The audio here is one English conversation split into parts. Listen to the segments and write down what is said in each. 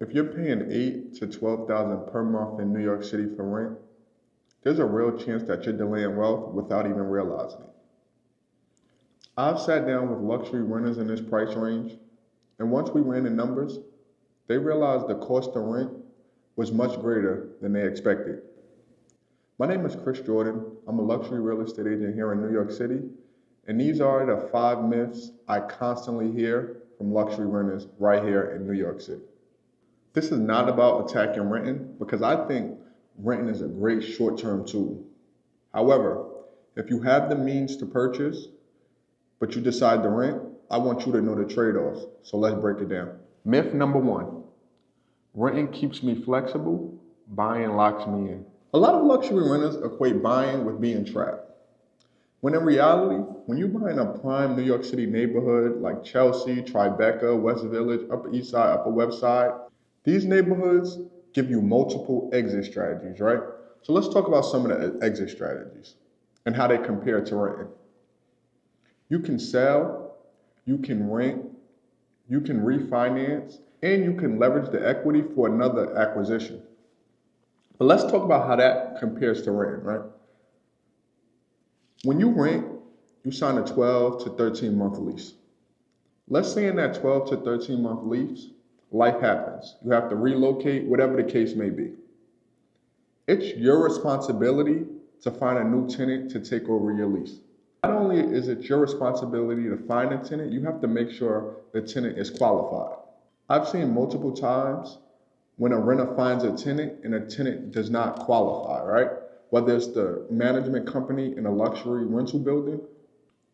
If you're paying 8 to 12,000 per month in New York City for rent, there's a real chance that you're delaying wealth without even realizing it. I've sat down with luxury renters in this price range, and once we ran the numbers, they realized the cost of rent was much greater than they expected. My name is Chris Jordan. I'm a luxury real estate agent here in New York City, and these are the 5 myths I constantly hear from luxury renters right here in New York City. This is not about attacking renting because I think renting is a great short-term tool. However, if you have the means to purchase, but you decide to rent, I want you to know the trade-offs. So let's break it down. Myth number one, renting keeps me flexible, buying locks me in. A lot of luxury renters equate buying with being trapped. When in reality, when you buy in a prime New York City neighborhood like Chelsea, Tribeca, West Village, Upper East Side, Upper West Side, these neighborhoods give you multiple exit strategies, right? So let's talk about some of the exit strategies and how they compare to renting. You can sell, you can rent, you can refinance, and you can leverage the equity for another acquisition. But let's talk about how that compares to renting, right? When you rent, you sign a 12 to 13 month lease. Let's say in that 12 to 13 month lease, life happens. You have to relocate, whatever the case may be. It's your responsibility to find a new tenant to take over your lease. Not only is it your responsibility to find a tenant, you have to make sure the tenant is qualified. I've seen multiple times when a renter finds a tenant and a tenant does not qualify, right? Whether it's the management company in a luxury rental building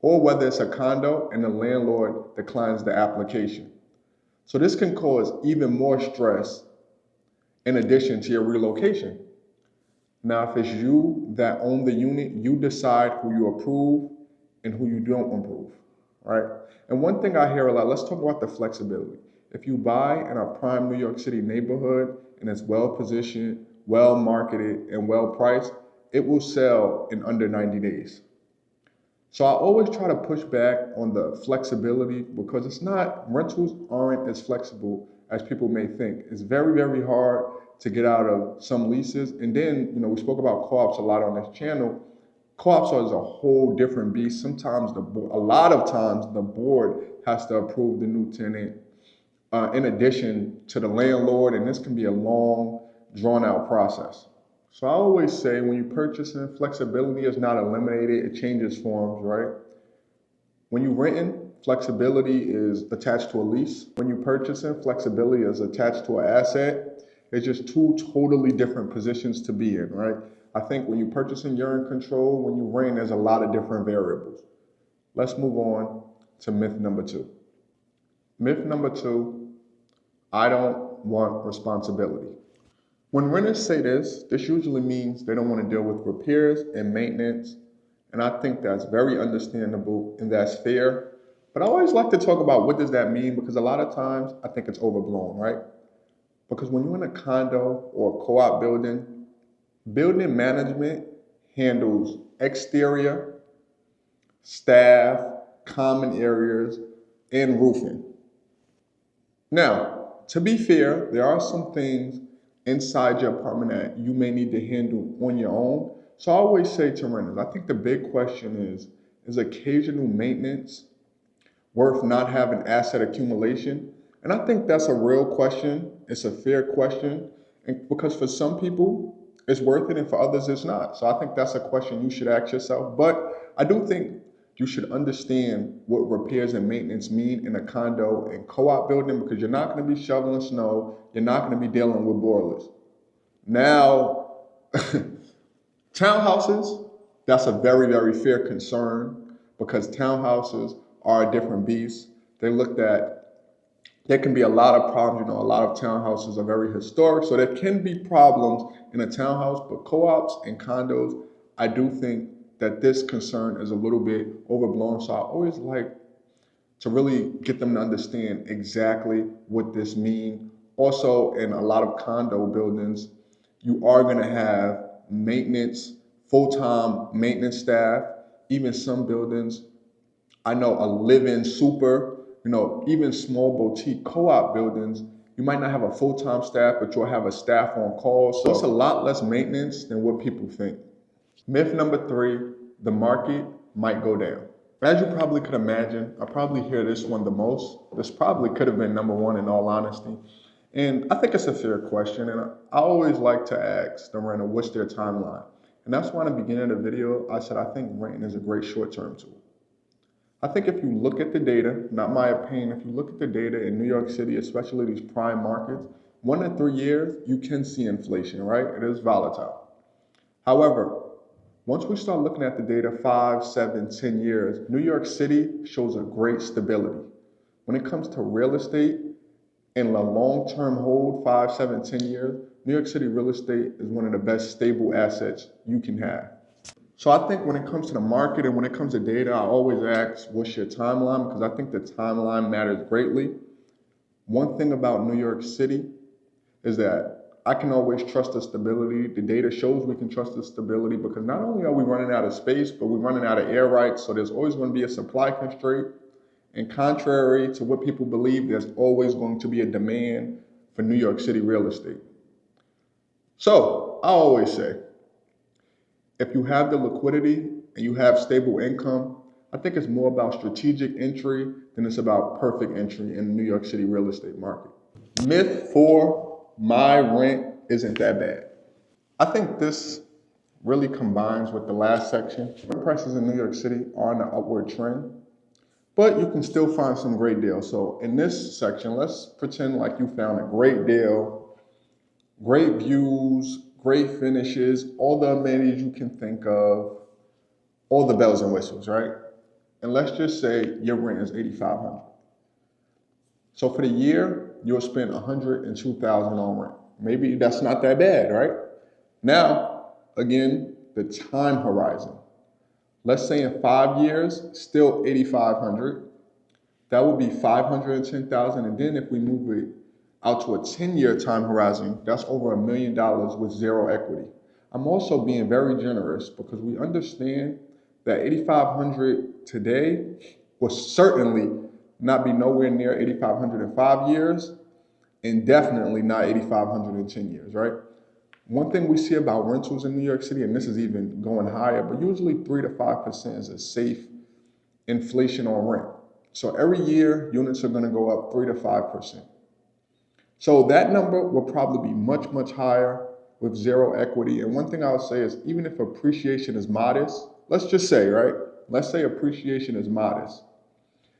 or whether it's a condo and the landlord declines the application. So this can cause even more stress in addition to your relocation. Now, if it's you that own the unit, you decide who you approve and who you don't approve, right? And one thing I hear a lot, let's talk about the flexibility. If you buy in a prime New York City neighborhood and it's well positioned, well marketed, and well priced, it will sell in under 90 days. So I always try to push back on the flexibility because rentals aren't as flexible as people may think. It's very, very hard to get out of some leases. And then, we spoke about co-ops a lot on this channel. Co-ops is a whole different beast. Sometimes a lot of times the board has to approve the new tenant in addition to the landlord, and this can be a long, drawn-out process. So I always say when you're purchasing, flexibility is not eliminated, it changes forms, right? When you're renting, flexibility is attached to a lease. When you're purchasing, flexibility is attached to an asset. It's just two totally different positions to be in, right? I think when you're purchasing, you're in control. When you rent, there's a lot of different variables. Let's move on to myth number two. Myth number two, I don't want responsibility. When renters say this usually means they don't want to deal with repairs and maintenance, and I think that's very understandable and that's fair. But I always like to talk about what does that mean because a lot of times I think it's overblown, right? Because when you're in a condo or a co-op building management handles exterior, staff, common areas, and roofing. Now, to be fair, there are some things inside your apartment that you may need to handle on your own. So I always say to renters, I think the big question is occasional maintenance worth not having asset accumulation? And I think that's a real question. It's a fair question. And because for some people, it's worth it and for others, it's not. So I think that's a question you should ask yourself. But I do think you should understand what repairs and maintenance mean in a condo and co-op building because you're not going to be shoveling snow. You're not going to be dealing with boilers. Now, townhouses, that's a very, very fair concern because townhouses are a different beast. There can be a lot of problems. A lot of townhouses are very historic, so there can be problems in a townhouse, but co-ops and condos, I do think that this concern is a little bit overblown. So I always like to really get them to understand exactly what this means. Also, in a lot of condo buildings, you are going to have maintenance, full-time maintenance staff. Even some buildings, I know a live-in super, even small boutique co-op buildings You might not have a full-time staff, but you'll have a staff on call. So it's a lot less maintenance than what people think. Myth number 3, the market might go down. As you probably could imagine, I probably hear this one the most. This probably could have been number 1 in all honesty. And I think it's a fair question. And I always like to ask the renter, what's their timeline? And that's why in the beginning of the video, I said I think renting is a great short-term tool. I think if you look at the data, not my opinion, if you look at the data in New York City, especially these prime markets, 1 to 3 years, you can see inflation, right? It is volatile. However, once we start looking at the data 5, 7, 10 years, New York City shows a great stability. When it comes to real estate and the long-term hold, 5, 7, 10 years, New York City real estate is one of the best stable assets you can have. So I think when it comes to the market and when it comes to data, I always ask, what's your timeline? Because I think the timeline matters greatly. One thing about New York City is that I can always trust the stability. The data shows we can trust the stability because not only are we running out of space, but we're running out of air rights. So there's always going to be a supply constraint. And contrary to what people believe, there's always going to be a demand for New York City real estate. So I always say, if you have the liquidity and you have stable income, I think it's more about strategic entry than it's about perfect entry in the New York City real estate market. Myth 4, my rent isn't that bad. I think this really combines with the last section. Rent prices in New York City are on an upward trend, but you can still find some great deals. So in this section, let's pretend like you found a great deal, great views, great finishes, all the amenities you can think of, all the bells and whistles, right? And let's just say your rent is $8,500. So for the year, you'll spend $102,000 on rent. Maybe that's not that bad, right? Now, again, the time horizon. Let's say in 5 years, still $8,500. That would be $510,000. And then if we move it out to a 10-year time horizon, that's over $1 million with zero equity. I'm also being very generous because we understand that $8,500 today will certainly not be nowhere near $8,500 in 5 years, and definitely not $8,500 in 10 years, right? One thing we see about rentals in New York City, and this is even going higher, but usually 3 to 5% is a safe inflation on rent. So every year, units are going to go up 3 to 5%. So that number will probably be much, much higher with zero equity. And one thing I'll say is even if appreciation is modest, let's just say, right? Let's say appreciation is modest.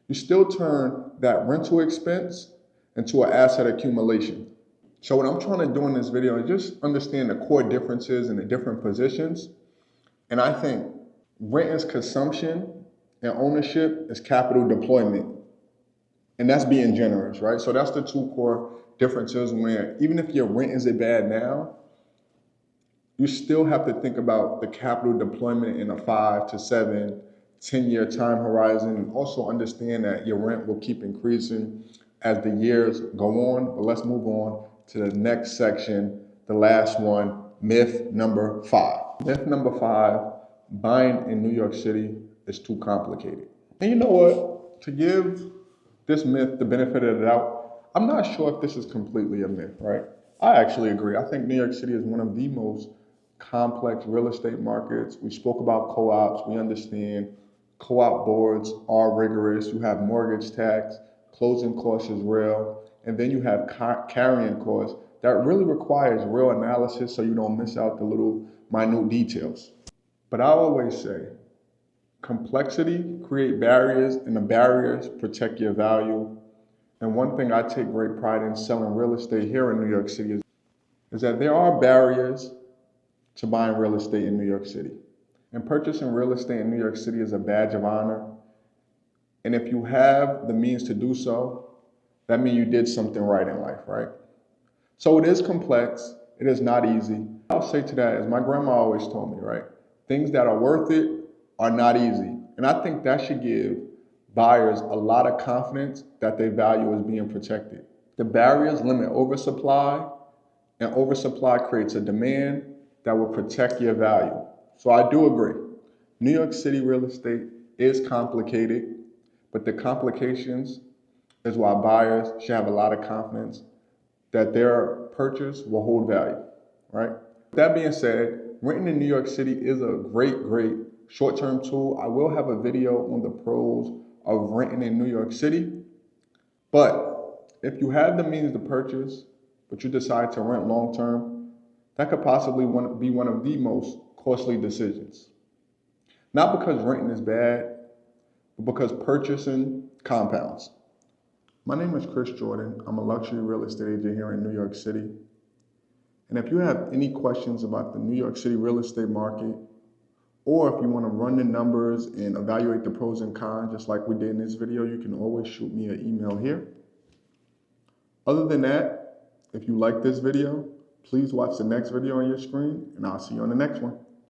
You still turn that rental expense into an asset accumulation. So what I'm trying to do in this video is just understand the core differences in the different positions. And I think rent is consumption and ownership is capital deployment. And that's being generous, right? So that's the 2 core differences where even if your rent isn't bad now, you still have to think about the capital deployment in a 5 to 7, 10-year time horizon, and also understand that your rent will keep increasing as the years go on. But let's move on to the next section, the last one, myth number 5. Myth number 5, buying in New York City is too complicated. And you know what? To give this myth the benefit of the doubt, I'm not sure if this is completely a myth, right? I actually agree. I think New York City is one of the most complex real estate markets. We spoke about co-ops. We understand co-op boards are rigorous. You have mortgage tax, closing costs is real, and then you have carrying costs that really requires real analysis so you don't miss out the little minute details. But I always say, complexity creates barriers, and the barriers protect your value. And one thing I take great pride in selling real estate here in New York City is that there are barriers to buying real estate in New York City. And purchasing real estate in New York City is a badge of honor. And if you have the means to do so, that means you did something right in life, right? So it is complex. It is not easy. I'll say to that, as my grandma always told me, right? Things that are worth it are not easy. And I think that should give buyers a lot of confidence that their value is being protected. The barriers limit oversupply, and oversupply creates a demand that will protect your value. So I do agree. New York City real estate is complicated, but the complications is why buyers should have a lot of confidence that their purchase will hold value, right? That being said, renting in New York City is a great short-term tool. I will have a video on the pros of renting in New York City, but if you have the means to purchase, but you decide to rent long-term, that could possibly be one of the most costly decisions. Not because renting is bad, but because purchasing compounds. My name is Chris Jordan. I'm a luxury real estate agent here in New York City. And if you have any questions about the New York City real estate market, or if you want to run the numbers and evaluate the pros and cons, just like we did in this video, you can always shoot me an email here. Other than that, if you like this video, please watch the next video on your screen, and I'll see you on the next one.